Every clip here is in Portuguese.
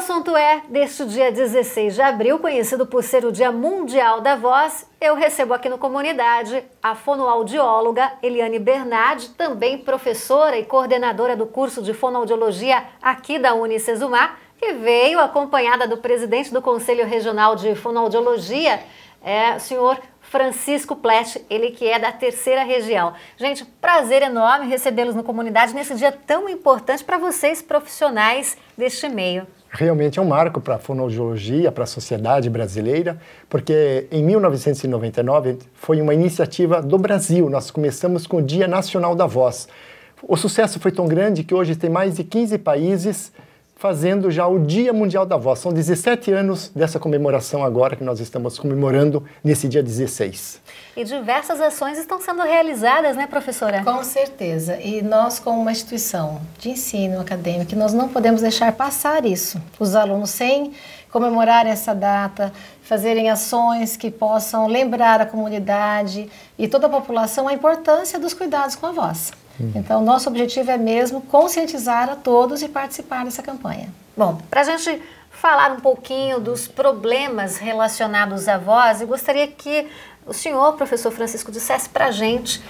assunto é deste dia 16 de abril, conhecido por ser o Dia Mundial da Voz, eu recebo aqui no Comunidade a fonoaudióloga Eliane Bernardi, também professora e coordenadora do curso de fonoaudiologia aqui da Unicesumar, que veio acompanhada do presidente do Conselho Regional de Fonoaudiologia, o senhor Francisco Plesch, ele que é da 3ª região. Gente, prazer enorme recebê-los no Comunidade nesse dia tão importante para vocês, profissionais deste meio. Realmente é um marco para a fonoaudiologia, para a sociedade brasileira, porque em 1999 foi uma iniciativa do Brasil. Nós começamos com o Dia Nacional da Voz. O sucesso foi tão grande que hoje tem mais de 15 países fazendo já o Dia Mundial da Voz. São 17 anos dessa comemoração agora que nós estamos comemorando nesse dia 16. E diversas ações estão sendo realizadas, né, professora? Com certeza. E nós, como uma instituição de ensino acadêmico, nós não podemos deixar passar isso. Os alunos, sem comemorar essa data, fazerem ações que possam lembrar a comunidade e toda a população a importância dos cuidados com a voz. Então, nosso objetivo é mesmo conscientizar a todos e participar dessa campanha. Bom, para a gente falar um pouquinho dos problemas relacionados à voz, eu gostaria que o senhor, professor Francisco, dissesse para a gente,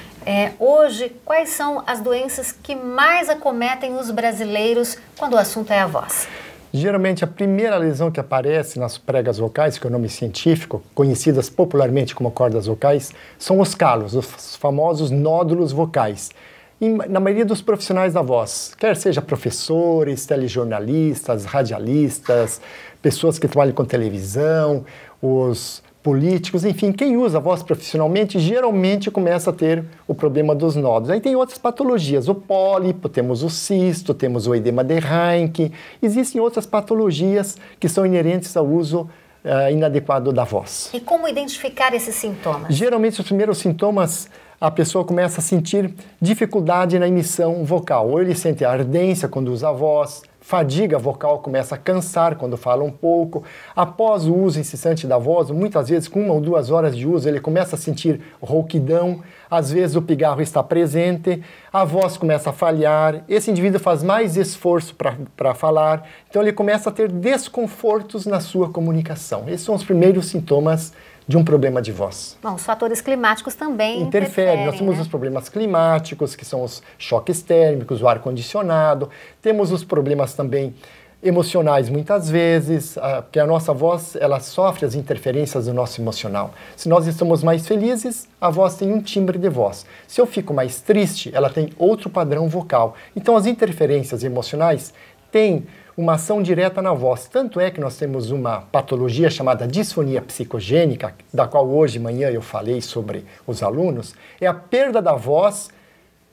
hoje, quais são as doenças que mais acometem os brasileiros quando o assunto é a voz? Geralmente, a primeira lesão que aparece nas pregas vocais, que é o nome científico, conhecidas popularmente como cordas vocais, são os calos, os famosos nódulos vocais. E na maioria dos profissionais da voz, quer seja professores, telejornalistas, radialistas, pessoas que trabalham com televisão, os políticos, enfim, quem usa a voz profissionalmente geralmente começa a ter o problema dos nódulos. Aí tem outras patologias, o pólipo, temos o cisto, temos o edema de Reinke, existem outras patologias que são inerentes ao uso inadequado da voz. E como identificar esses sintomas? Geralmente os primeiros sintomas, a pessoa começa a sentir dificuldade na emissão vocal. Ou ele sente ardência quando usa a voz, fadiga vocal, começa a cansar quando fala um pouco. Após o uso incessante da voz, muitas vezes com 1 ou 2 horas de uso, ele começa a sentir rouquidão, às vezes o pigarro está presente, a voz começa a falhar, esse indivíduo faz mais esforço para falar, então ele começa a ter desconfortos na sua comunicação. Esses são os primeiros sintomas de um problema de voz. Bom, os fatores climáticos também interferem. Nós temos, né, os problemas climáticos, que são os choques térmicos, o ar-condicionado. Temos os problemas também emocionais, muitas vezes, porque a nossa voz, ela sofre as interferências do nosso emocional. Se nós estamos mais felizes, a voz tem um timbre de voz. Se eu fico mais triste, ela tem outro padrão vocal. Então, as interferências emocionais têm uma ação direta na voz. Tanto é que nós temos uma patologia chamada disfonia psicogênica, da qual hoje de manhã eu falei sobre os alunos, é a perda da voz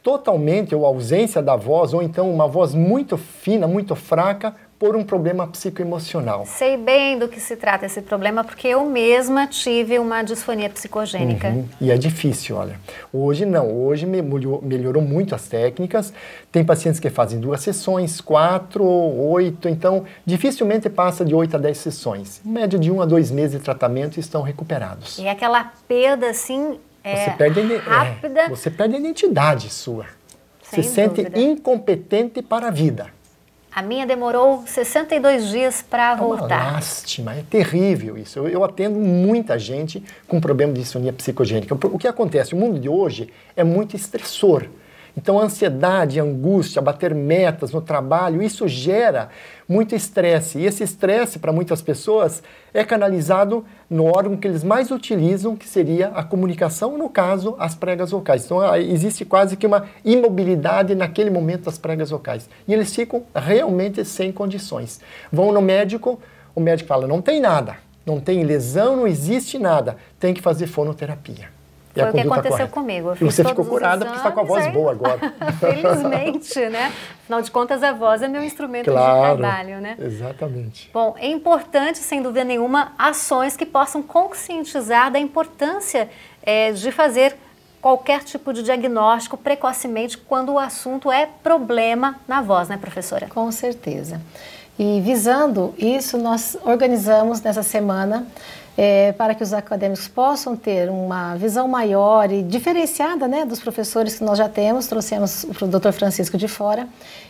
totalmente, ou a ausência da voz, ou então uma voz muito fina, muito fraca, por um problema psicoemocional. Sei bem do que se trata esse problema, porque eu mesma tive uma disfonia psicogênica. E é difícil, olha. Hoje não, hoje melhorou muito as técnicas, tem pacientes que fazem 2 sessões, 4, 8, então dificilmente passa de 8 a 10 sessões. Em média de 1 a 2 meses de tratamento estão recuperados. E aquela perda assim, rápida. Você perde a identidade sua. Sem se sente incompetente para a vida. A minha demorou 62 dias para voltar. É uma lástima, é terrível isso. Eu atendo muita gente com problema de disfonia psicogênica. O que acontece? O mundo de hoje é muito estressor. Então, a ansiedade, a angústia, bater metas no trabalho, isso gera muito estresse. E esse estresse, para muitas pessoas, é canalizado no órgão que eles mais utilizam, que seria a comunicação, no caso, as pregas vocais. Então, existe quase que uma imobilidade naquele momento das pregas vocais. E eles ficam realmente sem condições. Vão no médico, o médico fala, não tem nada, não tem lesão, não existe nada, tem que fazer fonoterapia. Foi o que aconteceu comigo. E você ficou curada porque está com a voz boa agora. Felizmente, né? Afinal de contas, a voz é meu instrumento de trabalho, né? Exatamente. Bom, é importante, sem dúvida nenhuma, ações que possam conscientizar da importância de fazer qualquer tipo de diagnóstico precocemente quando o assunto é problema na voz, né, professora? Com certeza. E visando isso, nós organizamos nessa semana para que os acadêmicos possam ter uma visão maior e diferenciada, né, dos professores que nós já temos. Trouxemos o Dr. Francisco de fora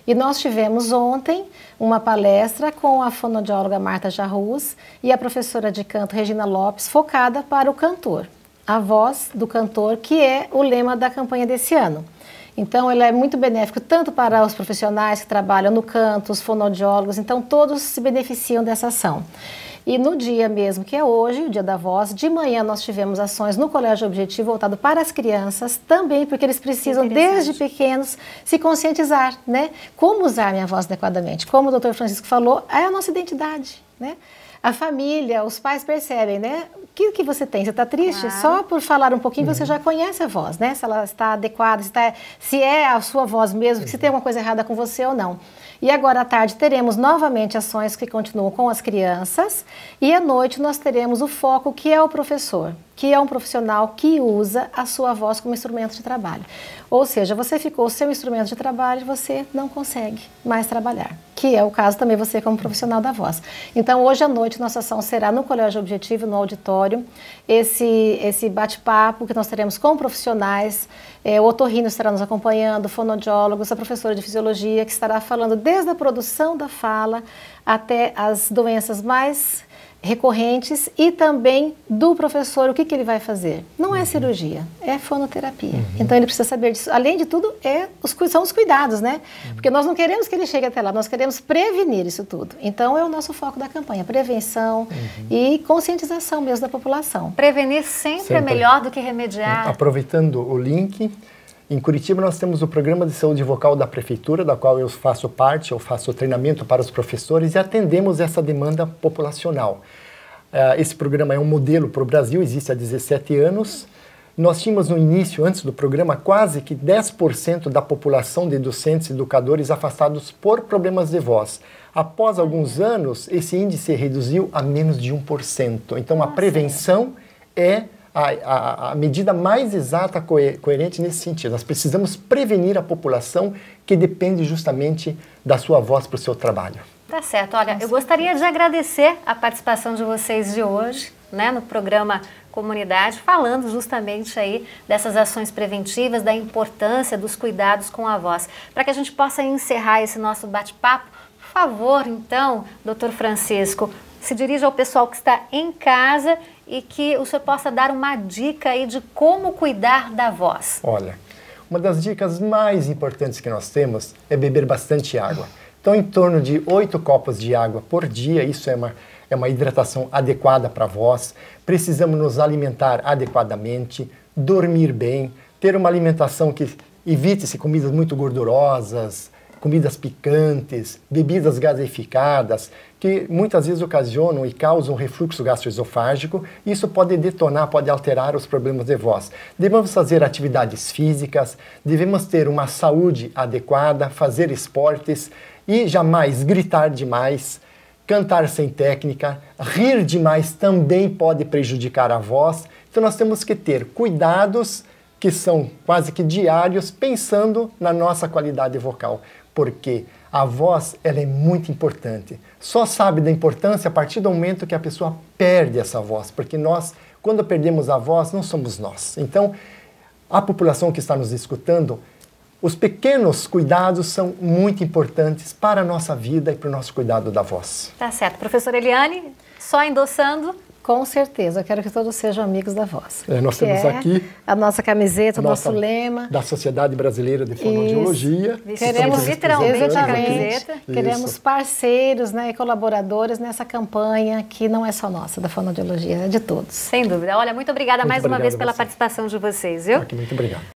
e nós tivemos ontem uma palestra com a fonoaudióloga Marta Jarrus e a professora de canto Regina Lopes, focada para o cantor, a voz do cantor, que é o lema da campanha desse ano. Então, ele é muito benéfico tanto para os profissionais que trabalham no canto, os fonoaudiólogos, então todos se beneficiam dessa ação. E no dia mesmo, que é hoje, o Dia da Voz, de manhã nós tivemos ações no Colégio Objetivo voltado para as crianças, também porque eles precisam, desde pequenos, se conscientizar, né? Como usar minha voz adequadamente. Como o Dr. Francisco falou, é a nossa identidade, né? A família, os pais percebem, né? O que você tem? Você está triste? Claro. Só por falar um pouquinho você já conhece a voz, né? Se ela está adequada, se é a sua voz mesmo, se tem alguma coisa errada com você ou não. E agora à tarde teremos novamente ações que continuam com as crianças e à noite nós teremos o foco que é o professor, que é um profissional que usa a sua voz como instrumento de trabalho. Ou seja, você ficou sem o instrumento de trabalho e você não consegue mais trabalhar, que é o caso também você como profissional da voz. Então hoje à noite nossa ação será no Colégio Objetivo, no auditório, esse bate-papo que nós teremos com profissionais, o otorrino estará nos acompanhando, fonoaudiólogos, a professora de fisiologia que estará falando desde a produção da fala até as doenças mais recorrentes e também do professor, o que ele vai fazer. Não é cirurgia, é fonoterapia. Então ele precisa saber disso. Além de tudo, são os cuidados, né? Porque nós não queremos que ele chegue até lá, nós queremos prevenir isso tudo. Então é o nosso foco da campanha, prevenção e conscientização mesmo da população. Prevenir sempre é melhor do que remediar. Aproveitando o link, em Curitiba nós temos o Programa de Saúde Vocal da Prefeitura, da qual eu faço parte, eu faço treinamento para os professores e atendemos essa demanda populacional. Esse programa é um modelo para o Brasil, existe há 17 anos. Nós tínhamos no início, antes do programa, quase que 10% da população de docentes e educadores afastados por problemas de voz. Após alguns anos, esse índice reduziu a menos de 1%. Então, a prevenção é a medida mais exata, coerente nesse sentido. Nós precisamos prevenir a população que depende justamente da sua voz para o seu trabalho. Tá certo. Olha, eu gostaria de agradecer a participação de vocês de hoje, né, no programa Comunidade, falando justamente aí dessas ações preventivas, da importância dos cuidados com a voz. Para que a gente possa encerrar esse nosso bate-papo, por favor, então, Dr. Francisco, se dirija ao pessoal que está em casa e que o senhor possa dar uma dica aí de como cuidar da voz. Olha, uma das dicas mais importantes que nós temos é beber bastante água. Então, em torno de 8 copos de água por dia, isso é uma hidratação adequada para a voz. Precisamos nos alimentar adequadamente, dormir bem, ter uma alimentação que evite-se comidas muito gordurosas, comidas picantes, bebidas gaseificadas, que muitas vezes ocasionam e causam refluxo gastroesofágico. Isso pode detonar, pode alterar os problemas de voz. Devemos fazer atividades físicas, devemos ter uma saúde adequada, fazer esportes e jamais gritar demais, cantar sem técnica, rir demais também pode prejudicar a voz. Então nós temos que ter cuidados que são quase que diários, pensando na nossa qualidade vocal, porque a voz ela é muito importante. Só sabe da importância a partir do momento que a pessoa perde essa voz, porque nós, quando perdemos a voz, não somos nós. Então, a população que está nos escutando, os pequenos cuidados são muito importantes para a nossa vida e para o nosso cuidado da voz. Tá certo. Professora Eliane, só endossando? Com certeza, eu quero que todos sejam amigos da voz. Nós temos aqui a nossa camiseta, o nosso lema. Da Sociedade Brasileira de Fonoaudiologia. Queremos literalmente a camiseta. Queremos parceiros, né, e colaboradores nessa campanha que não é só nossa, da fonoaudiologia, é de todos. Sem dúvida. Olha, muito obrigada mais uma vez pela participação de vocês, viu? Muito obrigado.